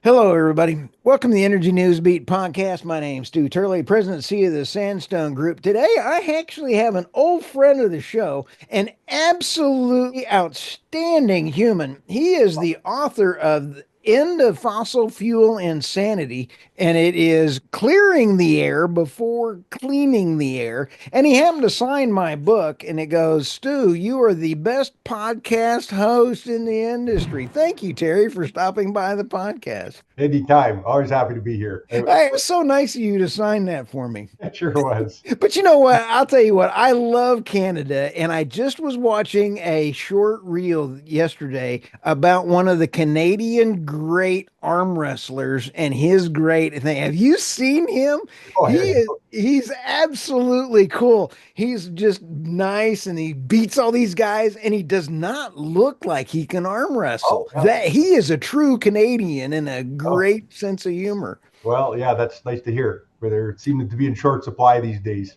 Hello, everybody. Welcome to the Energy Newsbeat podcast. My name's Stu Turley, President and CEO of the Sandstone Group. Today, I actually have an old friend of the show, an absolutely outstanding human. He is the author of End of Fossil Fuel Insanity, and it is clearing the air before cleaning the air. And he happened to sign my book, and it goes, Stu, you are the best podcast host in the industry. Thank you, Terry, for stopping by the podcast. Anytime. Always happy to be here. It was so nice of you to sign that for me. It sure was. But you know what? I'll tell you what, I love Canada. And I just was watching a short reel yesterday about one of the Canadian great arm wrestlers and his great thing. Have you seen him? Oh, He yeah. is he's absolutely cool. He's just nice and he beats all these guys and he does not look like he can arm Oh, wrestle. yeah. That he is a true Canadian and a Oh, great sense of humor. well, yeah, that's nice to hear. Where they're seeming to be in short supply these days.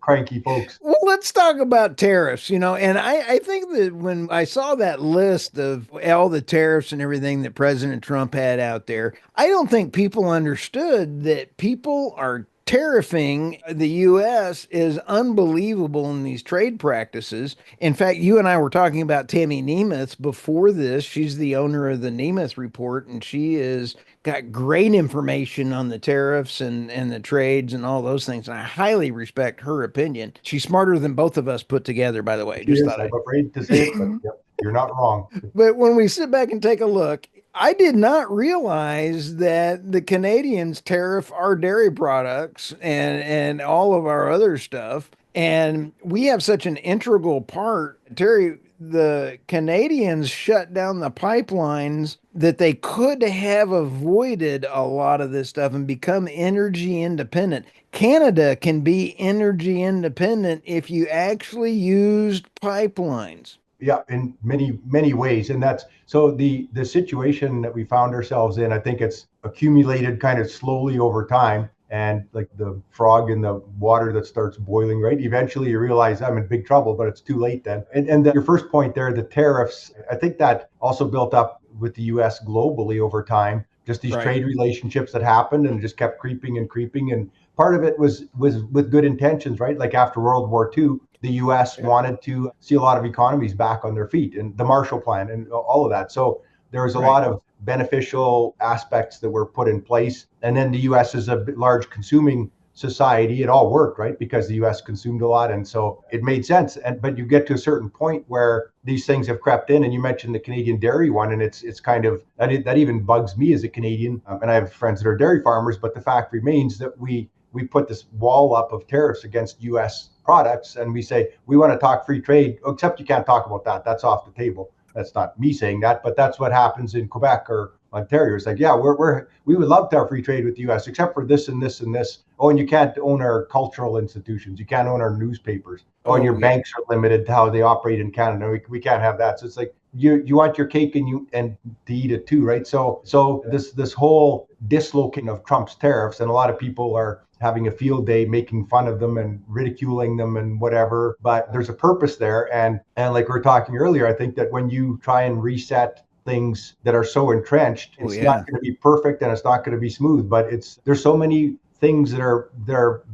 Cranky folks. Well, let's talk about tariffs, and I think that when I saw that list of all the tariffs and everything that President Trump had out there, I don't think people understood that people are tariffing the U.S. is unbelievable in these trade practices. In fact, you and I were talking about Tammy Nemeth before this. She's the owner of the Nemeth Report, and she is got great information on the tariffs and the trades and all those things. And I highly respect her opinion. She's smarter than both of us put together, by the way. She Just is. thought I'm I. afraid to say it, but yep, you're not wrong. But when we sit back and take a look, I did not realize that the Canadians tariff our dairy products and all of our other stuff. And we have such an integral part. Terry, the Canadians shut down the pipelines that they could have avoided a lot of this stuff and become energy independent. Canada can be energy independent if you actually used pipelines. Yeah, in many ways. And that's so the situation that we found ourselves in, I think it's accumulated kind of slowly over time. And like the frog in the water that starts boiling, right? Eventually you realize I'm in big trouble, but it's too late then. And your first point there, the tariffs, I think that also built up with the US globally over time, just these Right. trade relationships that happened and just kept creeping and creeping. And part of it was with good intentions, right? Like after World War II, the US Yeah. wanted to see a lot of economies back on their feet and the Marshall Plan and all of that. So there was a Right. lot of beneficial aspects that were put in place. And then the US is a large consuming society. It all worked, right? Because the US consumed a lot. And so it made sense. But you get to a certain point where these things have crept in. And you mentioned the Canadian dairy one, and it's kind of that even bugs me as a Canadian. And I have friends that are dairy farmers, but the fact remains that we put this wall up of tariffs against US products and we say we want to talk free trade, except you can't talk about that. That's off the table. That's not me saying that, but that's what happens in Quebec or Ontario. It's like, yeah, we would love to have free trade with the US, except for this and this and this. Oh, and you can't own our cultural institutions. You can't own our newspapers. Oh, and your Oh, yeah. banks are limited to how they operate in Canada. We can't have that. So it's like you want your cake and to eat it too, right? So this whole dislocating of Trump's tariffs, and a lot of people are having a field day making fun of them and ridiculing them and whatever, but there's a purpose there. And like we were talking earlier, I think that when you try and reset things that are so entrenched, Oh, it's not yeah. going to be perfect and it's not going to be smooth, but there's so many things that are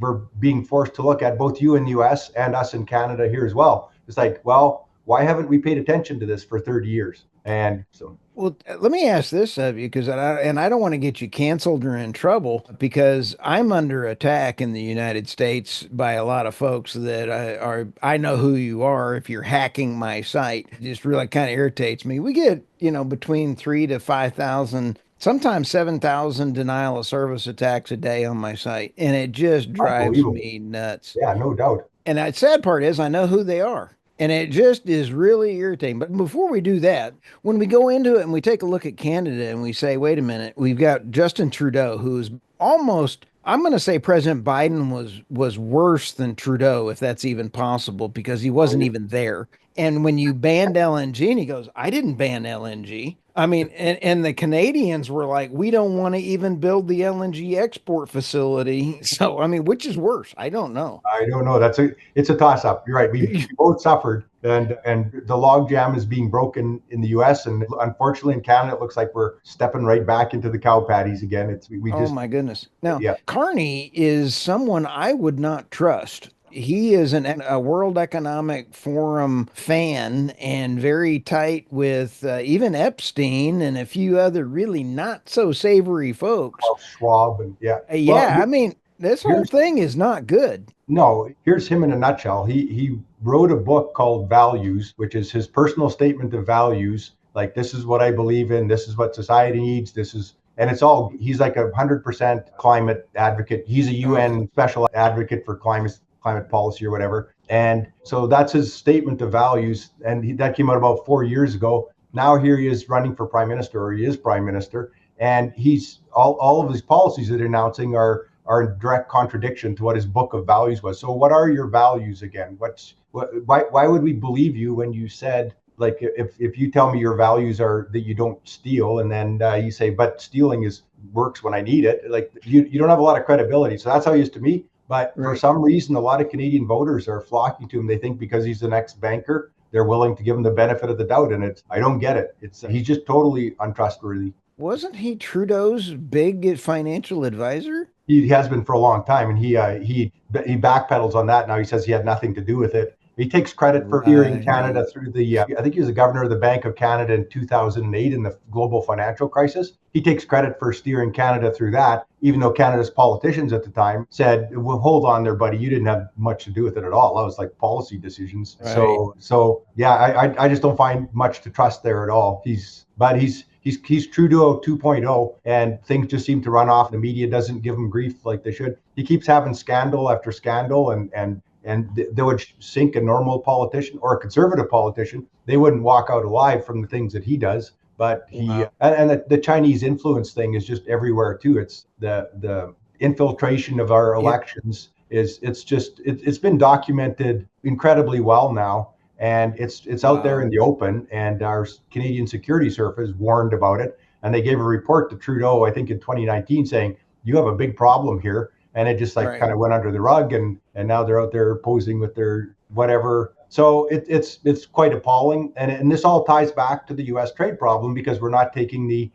we're being forced to look at, both you in the US and us in Canada here as well. It's like, well, why haven't we paid attention to this for 30 years? And so Well, let me ask this of you because I don't want to get you canceled or in trouble because I'm under attack in the United States by a lot of folks that I know who you are if you're hacking my site. It just really kind of irritates me. We get, between 3 to 5,000, sometimes 7,000 denial of service attacks a day on my site, and it just drives unbelievable. me nuts. Yeah, no doubt. And the sad part is I know who they are. And it just is really irritating. But before we do that, when we go into it and we take a look at Canada and we say, wait a minute, we've got Justin Trudeau, who's almost, I'm going to say President Biden was worse than Trudeau, if that's even possible, because he wasn't even there. And when you banned LNG, and he goes, I didn't ban LNG. I mean, and the Canadians were like, we don't want to even build the LNG export facility. So, I mean, which is worse? I don't know. I don't know. It's a toss up. You're right. We both suffered, and the log jam is being broken in the U.S. and unfortunately in Canada, it looks like we're stepping right back into the cow patties again. We Oh just my goodness. Now, yeah. Carney is someone I would not trust. He is a World Economic Forum fan and very tight with even Epstein and a few other really not so savory folks. Klaus Schwab and yeah. Well, Yeah, I mean, this whole here's thing is not good. no. Here's him in a nutshell. He wrote a book called Values, which is his personal statement of values. Like this is what I believe in. This is what society needs. This is and it's all he's like 100% climate advocate. He's a Okay. UN special advocate for climate policy or whatever. And so that's his statement of values. And that came out about 4 years ago. Now here he is running for prime minister, or he is prime minister, and he's all of his policies that he's announcing are in direct contradiction to what his book of values was. So what are your values again? Why would we believe you when you said, like, if you tell me your values are that you don't steal, and then you say but stealing is works when I need it, like you don't have a lot of credibility. So that's how he is to me. But for Right. some reason, a lot of Canadian voters are flocking to him. They think because he's the next banker, they're willing to give him the benefit of the doubt. And I don't get it. It's he's just totally untrustworthy. Wasn't he Trudeau's big financial advisor? He has been for a long time, and he backpedals on that now. He says he had nothing to do with it. He takes credit for steering Right. Canada through the. I think he was the governor of the Bank of Canada in 2008 in the global financial crisis. He takes credit for steering Canada through that, even though Canada's politicians at the time said, "Well, hold on there, buddy. You didn't have much to do with it at all. That was like policy decisions." Right. So yeah, I just don't find much to trust there at all. He's Trudeau 2.0, and things just seem to run off. The media doesn't give him grief like they should. He keeps having scandal after scandal, and they would sink a normal politician or a conservative politician. They wouldn't walk out alive from the things that he does. But Wow. the Chinese influence thing is just everywhere too. It's the infiltration of our Yeah. elections it's been documented incredibly well now, and it's out there Wow. in the open. And our Canadian Security Service warned about it, and they gave a report to Trudeau, I think in 2019, saying you have a big problem here. And it just like Right. kind of went under the rug, and now they're out there posing with their whatever. So it's quite appalling, and this all ties back to the U.S. trade problem because we're not taking the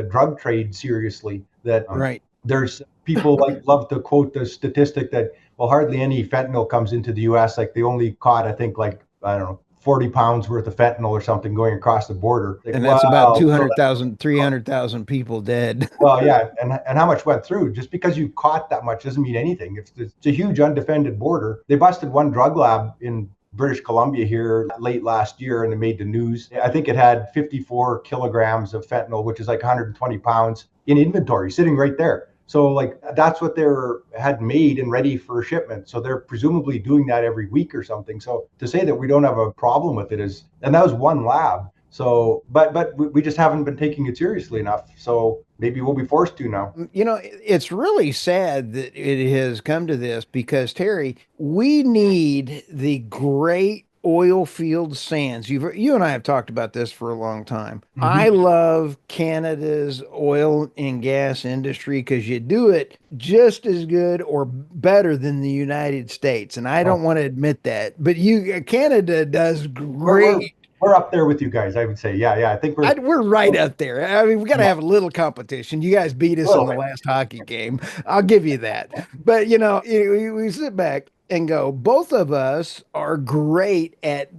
drug trade seriously. That Right. there's people like love to quote the statistic that well hardly any fentanyl comes into the U.S. Like they only caught I think like I don't know 40 pounds worth of fentanyl or something going across the border. Like And that's about wow, so 200,000, 300,000 people dead. well, yeah, and how much went through? Just because you caught that much doesn't mean anything. It's a huge undefended border. They busted one drug lab in British Columbia here late last year, and it made the news. I think it had 54 kilograms of fentanyl, which is like 120 pounds in inventory, sitting right there. So like that's what they had made and ready for shipment. So they're presumably doing that every week or something. So to say that we don't have a problem with it is, and that was one lab. So, but we just haven't been taking it seriously enough. So maybe we'll be forced to now. You know, it's really sad that it has come to this because, Terry, we need the great oil field sands. You and I have talked about this for a long time. I Mm-hmm. love Canada's oil and gas industry because you do it just as good or better than the United States. And I don't Oh, want to admit that, but Canada does we're we're great. we're up there with you guys. I would say, yeah, yeah. I think we're We're right up there. I mean, we got to yeah, have a little competition. You guys beat a us in little the bit. last hockey game. I'll give you that. But, we sit back and go, both of us are great at,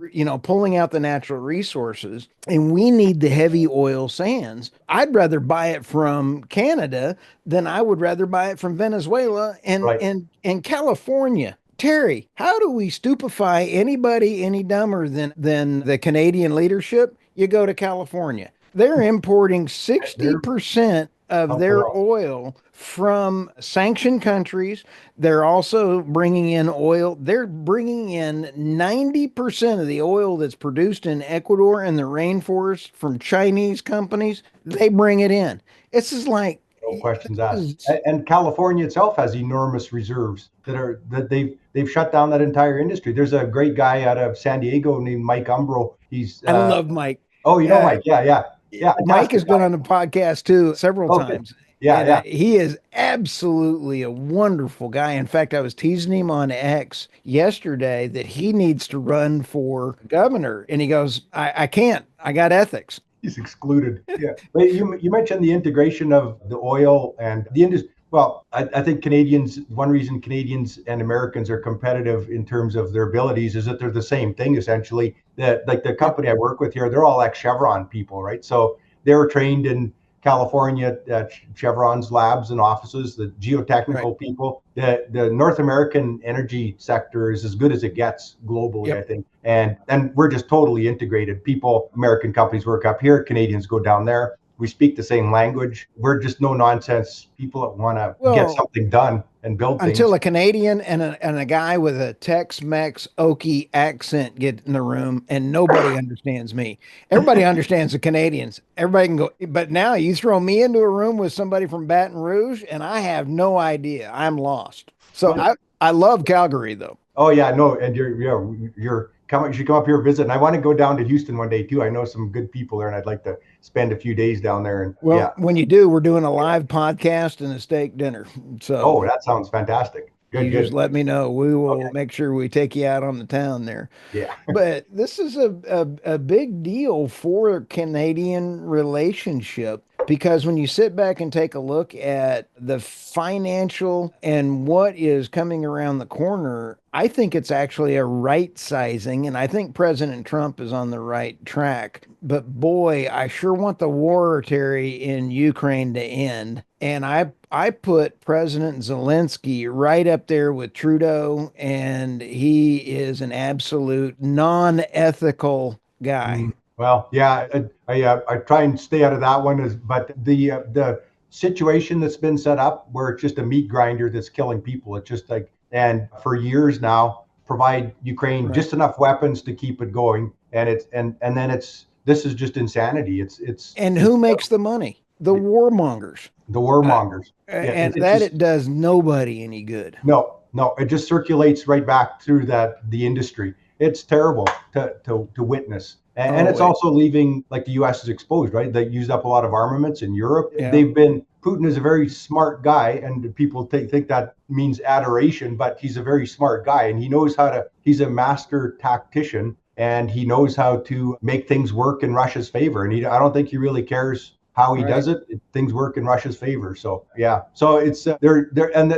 pulling out the natural resources, and we need the heavy oil sands. I'd rather buy it from Canada than I would rather buy it from Venezuela Right. and California. Terry, how do we stupefy anybody any dumber than the Canadian leadership? You go to California. They're importing They're 60% of their unreal. oil from sanctioned countries. They're also bringing in oil. They're bringing in 90% of the oil that's produced in Ecuador and the rainforest from Chinese companies. They bring it in. It's just like, No questions this asked. is, And California itself has enormous reserves that they've shut down that entire industry. There's a great guy out of San Diego named Mike Umbro. He's I love Mike. oh, you know Uh, Mike, yeah, yeah. Yeah, Mike has fantastic been guy. on the podcast too several Okay. times, Yeah, and yeah. he is absolutely a wonderful guy. In fact, I was teasing him on X yesterday that he needs to run for governor, and he goes, I can't. I got ethics." He's excluded. Yeah. But you mentioned the integration of the oil and the industry. Well, I think Canadians, one reason Canadians and Americans are competitive in terms of their abilities is that they're the same thing essentially. That like the Yep. company I work with here, they're all ex-Chevron people, right? So they were trained in California at Chevron's labs and offices, the Right. geotechnical people. The North American energy sector is as good as it gets globally, I Yep. think. And we're just totally integrated. People, American companies work up here, Canadians go down there. We speak the same language. We're just no nonsense people that want to get Well, something done and build until things. a Canadian and a guy with a Tex-Mex Okie accent get in the room and nobody understands me. Everybody understands the Canadians. Everybody can go, but now you throw me into a room with somebody from Baton Rouge and I have no idea. I'm lost. So Well, I love Calgary though. oh yeah, no, and you're come. You should come up here and visit. And I want to go down to Houston one day too. I know some good people there, and I'd like to spend a few days down there. And yeah, Well, when you do, we're doing a live podcast and a steak dinner. So oh, that sounds fantastic. Good, you just good. let me know. We will Okay, make sure we take you out on the town there. yeah. But this is a big deal for Canadian relationship because when you sit back and take a look at the financial and what is coming around the corner, I think it's actually a right sizing, and I think President Trump is on the right track. But boy, I sure want the war, Terry, in Ukraine to end. And I put President Zelensky right up there with Trudeau, and he is an absolute non-ethical guy. Well, yeah, I try and stay out of that one. But the situation that's been set up where it's just a meat grinder that's killing people. It's just like, and for years now, provide Ukraine Right. just enough weapons to keep it going, and and then it's this is just insanity. And It's who makes the money? The warmongers. the Uh, warmongers. Yeah, and it's that just it does nobody any good. no, it just circulates right back through the industry. It's terrible to witness. And Oh, it's also leaving, like the US is exposed, right? They used up a lot of armaments in Europe. yeah, Putin is a very smart guy, and people think that means adoration, but he's a very smart guy and he knows he's a master tactician and he knows how to make things work in Russia's favor. And I don't think he really cares how he right. does it. Things work in Russia's favor. So yeah, so it's there, and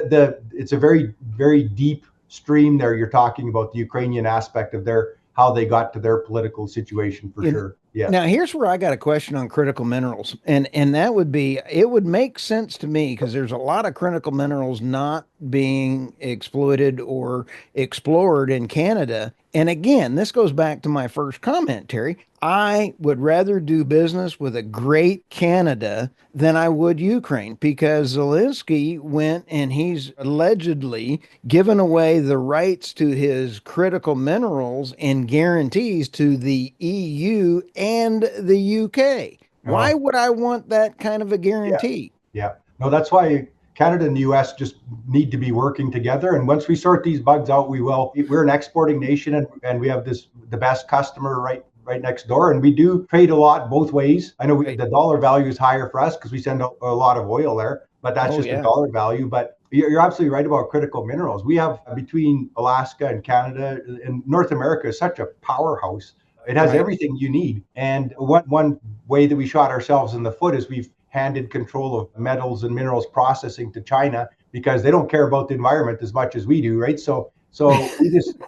it's a very deep stream there. You're talking about the Ukrainian aspect of their how they got to their political situation for You know, sure. Yes. now here's where I got a question on critical minerals, and that would be it would make sense to me because there's a lot of critical minerals not being exploited or explored in Canada. And again, this goes back to my first comment, Terry. I would rather do business with a great Canada than I would Ukraine because Zelensky went and he's allegedly given away the rights to his critical minerals and guarantees to the EU and the UK. Why Oh, would I want that kind of a yeah. guarantee? Yeah. No, that's why Canada and the US just need to be working together. And once we sort these bugs out, we will. We're an exporting nation, and we have the best customer right next door. And we do trade a lot both ways. I know Right. the dollar value is higher for us because we send a lot of oil there, but that's Oh, just a yeah. dollar value. But you're absolutely right about critical minerals. We have between Alaska and Canada and North America is such a powerhouse. It has Right. everything you need. And one way that we shot ourselves in the foot is we've handed control of metals and minerals processing to China because they don't care about the environment as much as we do, right? So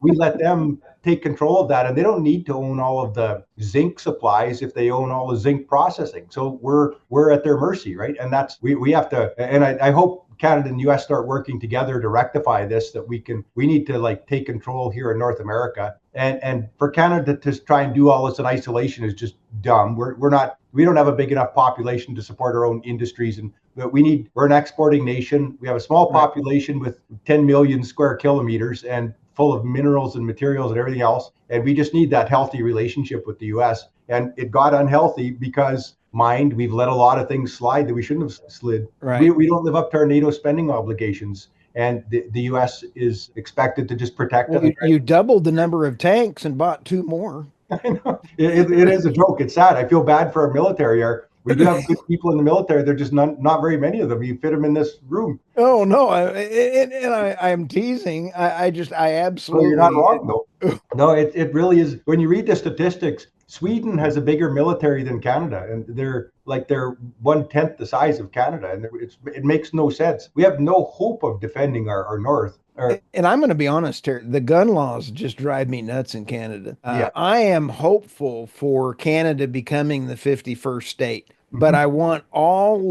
we let them take control of that, and they don't need to own all of the zinc supplies if they own all the zinc processing. So we're at their mercy, right? And that's we have to. And I hope Canada and US start working together to rectify this, that we need to like take control here in North America. And for Canada to try and do all this in isolation is just dumb. We don't have a big enough population to support our own industries, and we're an exporting nation. We have a small Right. population with 10 million square kilometers and full of minerals and materials and everything else. And we just need that healthy relationship with the US. And it got unhealthy because we've let a lot of things slide that we shouldn't have slid. Right. We don't live up to our NATO spending obligations. And the US is expected to just protect Well, it. you doubled the number of tanks and bought two more. I know. It is a joke. It's sad. I feel bad for our military. We do have good people in the military. They're just not very many of them. You fit them in this room. Oh no, I'm teasing. I So you're not absolutely. wrong, though. No, it really is. When you read the statistics, Sweden has a bigger military than Canada, and they're 1/10 the size of Canada, and it makes no sense. We have no hope of defending our north. Or And I'm going to be honest here, the gun laws just drive me nuts in Canada. yeah, I am hopeful for Canada becoming the 51st state, but mhm, I want all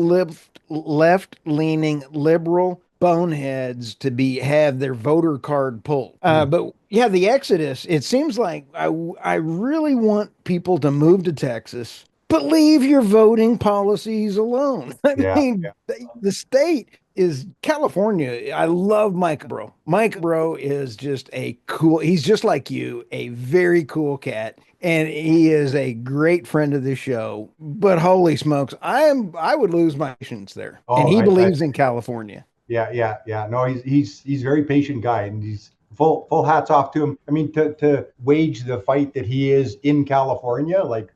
left-leaning liberal boneheads to be have their voter card pulled. mm, But yeah, the exodus, it seems like I really want people to move to Texas, but leave your voting policies alone. I yeah, mean, yeah. the state is California. I love Mike Bro. Mike Bro is just a cool, he's just like you, a very cool cat. And he is a great friend of the show. But holy smokes, I would lose my patience there. And Oh, he I believes in California. Yeah, yeah, yeah. No, he's a very patient guy, and he's full hats off to him. I mean, to wage the fight that he is in California, like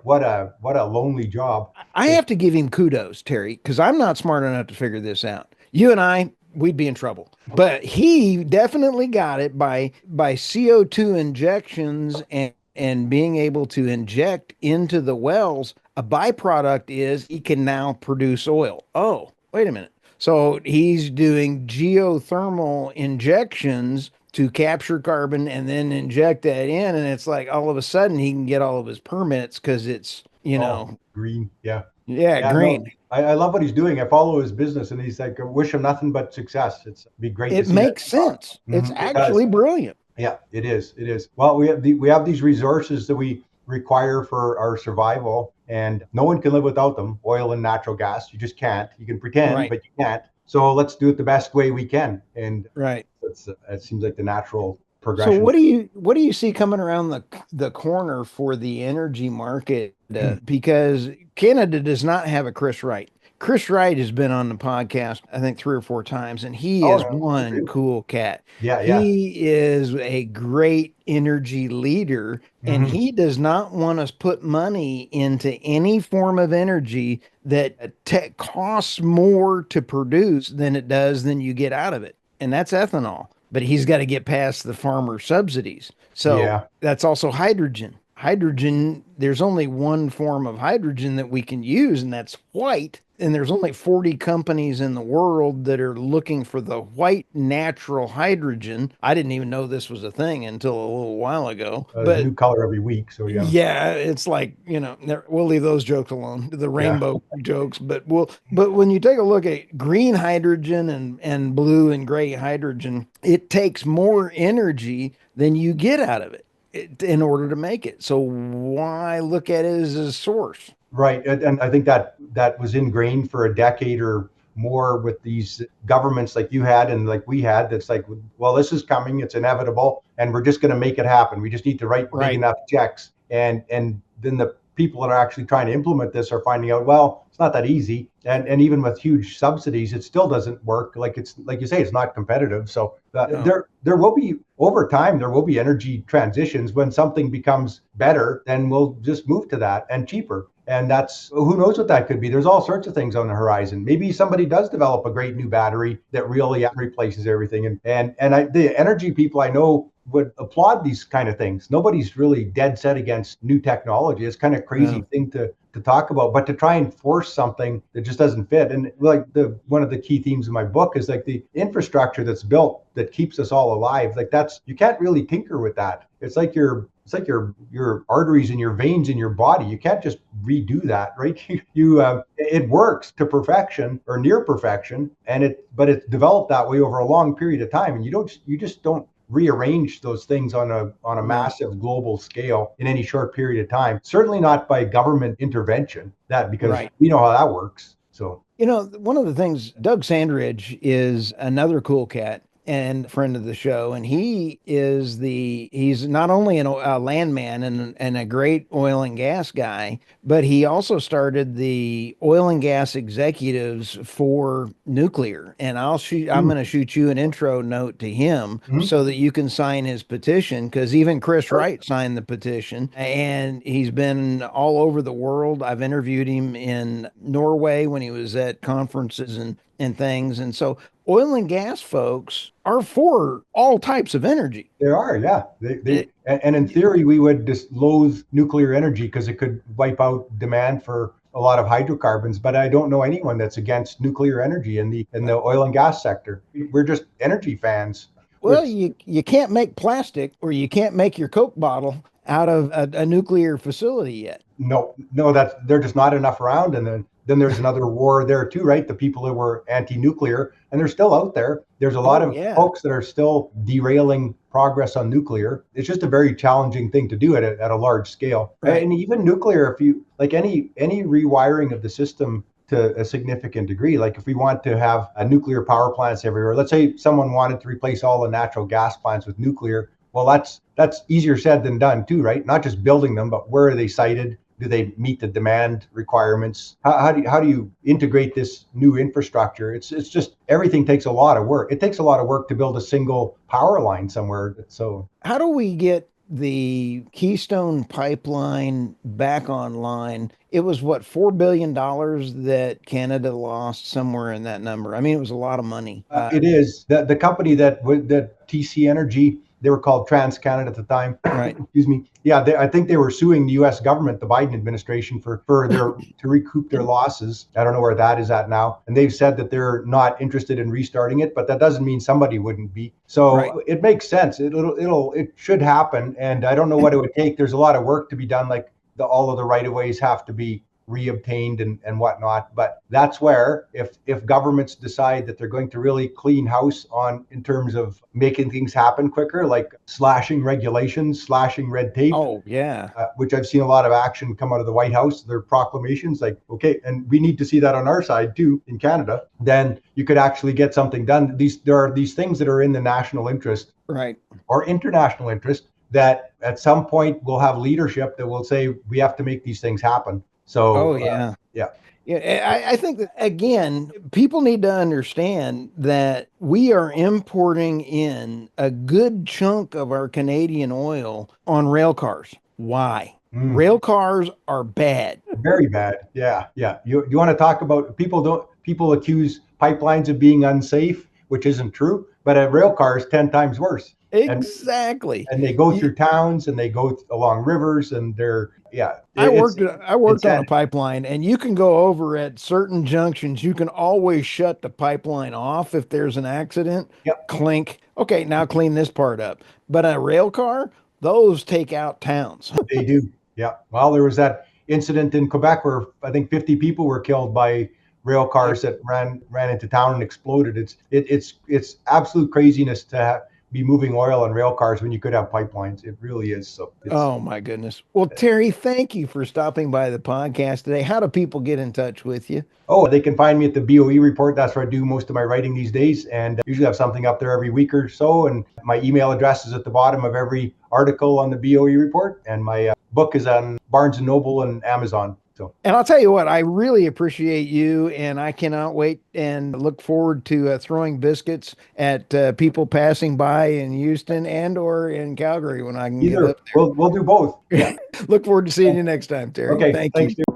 what a lonely job. I have to give him kudos, Terry, because I'm not smart enough to figure this out. You and I, we'd be in trouble. But he definitely got it by CO2 injections and being able to inject into the wells. A byproduct is he can now produce oil. Oh, wait a minute. So he's doing geothermal injections to capture carbon and then inject that in. And it's like all of a sudden he can get all of his permits because it's, Oh, green, yeah, yeah, yeah. No, green. I love what he's doing. I follow his business, and he's like, I wish him nothing but success. It'd be great to It see that. makes sense. It's It does. actually brilliant. Yeah, it is. It is. Well, we have these resources that we require for our survival, and no one can live without them. Oil and natural gas. You just can't. You can pretend, Right, but you can't. So let's do it the best way we can. And right. it seems like the natural So progression. what do you see coming around the corner for the energy market? Because Canada does not have a Chris Wright. Chris Wright has been on the podcast, I think 3 or 4 times, and he Oh, is no, one really? cool cat. Yeah, yeah. He is a great energy leader, and Hmm. he does not want us put money into any form of energy that costs more to produce than it does than you get out of it. And that's ethanol. But he's got to get past the farmer subsidies. So Yeah. that's also hydrogen. Hydrogen, there's only one form of hydrogen that we can use, and that's white. And there's only 40 companies in the world that are looking for the white natural hydrogen. I didn't even know this was a thing until a little while ago. There's a But new color every week. So yeah, yeah, it's like, we'll leave those jokes alone, the yeah. rainbow jokes, but when you take a look at green hydrogen and blue and gray hydrogen, it takes more energy than you get out of in order to make it. So why look at it as a source? Right, and I think that was ingrained for a decade or more with these governments like you had and like we had. That's like, well, this is coming, it's inevitable, and we're just going to make it happen. We just need to write big Right. enough checks, and then the people that are actually trying to implement this are finding out, well, it's not that easy, and even with huge subsidies, it still doesn't work. Like it's like you say, it's not competitive. So No. there will be over time there will be energy transitions when something becomes better, then we'll just move to that and cheaper. And that's who knows what that could be. There's all sorts of things on the horizon. Maybe somebody does develop a great new battery that really replaces everything. The energy people I know would applaud these kind of things. Nobody's really dead set against new technology. It's kind of crazy No. thing to talk about, but to try and force something that just doesn't fit. And like the one of the key themes of my book is like the infrastructure that's built that keeps us all alive. Like that's you can't really tinker with that. It's like your arteries and your veins in your body. You can't just redo that, right? It works to perfection or near perfection, but it's developed that way over a long period of time, and you just don't rearrange those things on a No. massive global scale in any short period of time. Certainly not by government intervention. That because Right. we know how that works. So One of the things, Doug Sandridge is another cool cat. and friend of the show, and he's not only a landman and a great oil and gas guy, but he also started the oil and gas executives for nuclear. And I'm Mm, going to shoot you an intro note to him mhm. so that you can sign his petition, because even Chris Sure. Wright signed the petition, and he's been all over the world. I've interviewed him in Norway when he was at conferences and things. And so oil and gas folks are for all types of energy. There are, yeah. It, And in theory, we would just loathe nuclear energy because it could wipe out demand for a lot of hydrocarbons. But I don't know anyone that's against nuclear energy in the oil and gas sector. We're just energy fans. well, Which you can't make plastic, or you can't make your Coke bottle out of a nuclear facility yet. no, that's there's just not enough around. And then there's another war there too, right? The people that were anti-nuclear, and they're still out there. There's a lot Oh of yeah, folks that are still derailing progress on nuclear. It's just a very challenging thing to do at a large scale. right. And even nuclear, if you like any rewiring of the system to a significant degree, like if we want to have a nuclear power plants everywhere, let's say someone wanted to replace all the natural gas plants with nuclear. Well, that's easier said than done too, right? Not just building them, but where are they sited? Do they meet the demand requirements? How do you integrate this new infrastructure? It's just everything takes a lot of work. It takes a lot of work to build a single power line somewhere. So How do we get the Keystone pipeline back online? It was what, $4 billion that Canada lost, somewhere in that number. I mean, it was a lot of money. it is the company that TC Energy, they were called Trans Canada at the time. Right, Excuse me. Yeah, I think they were suing the U.S. government, the Biden administration, for their to recoup their losses. I don't know where that is at now, and they've said that they're not interested in restarting it, but that doesn't mean somebody wouldn't be. right. So it makes sense. It should happen, and I don't know what it would take. There's a lot of work to be done, like all of the right of ways have to be reobtained and whatnot. But that's where if governments decide that they're going to really clean house on in terms of making things happen quicker, like slashing regulations, slashing red tape, Oh, yeah. which I've seen a lot of action come out of the White House, their proclamations, like, okay, and we need to see that on our side too in Canada, then you could actually get something done. There are these things that are in the national interest Right. or international interest that at some point will have leadership that will say we have to make these things happen. So Oh, yeah. yeah, Yeah, I think that, again, people need to understand that we are importing in a good chunk of our Canadian oil on rail cars. Why? mm, Rail cars are bad. very bad. Yeah, yeah. You want to talk about people accuse pipelines of being unsafe, which isn't true, but a rail car is 10 times worse. And Exactly. and they go You- through towns and they go along rivers and they're yeah, it's I worked on a insanity. pipeline, and you can go over at certain junctions. You can always shut the pipeline off if there's an accident. Yep, Clink. Okay, now clean this part up. But a rail car, those take out towns. they do. Yeah. Well, there was that incident in Quebec where I think 50 people were killed by rail Yep. cars that ran into town and exploded. It's absolute craziness to be moving oil on rail cars when you could have pipelines. It really is. So it's Oh my goodness. Well, Terry, thank you for stopping by the podcast today. How do people get in touch with you? oh, they can find me at the BOE report. That's where I do most of my writing these days, and usually have something up there every week or so. And my email address is at the bottom of every article on the BOE report, and my book is on Barnes and Noble and Amazon. So And I'll tell you what, I really appreciate you, and I cannot wait and look forward to throwing biscuits at people passing by in Houston and or in Calgary when I can get either up we'll do both. Yeah. there. Look forward to seeing you next time, Terry. Okay. Thank Thanks, you. Stu.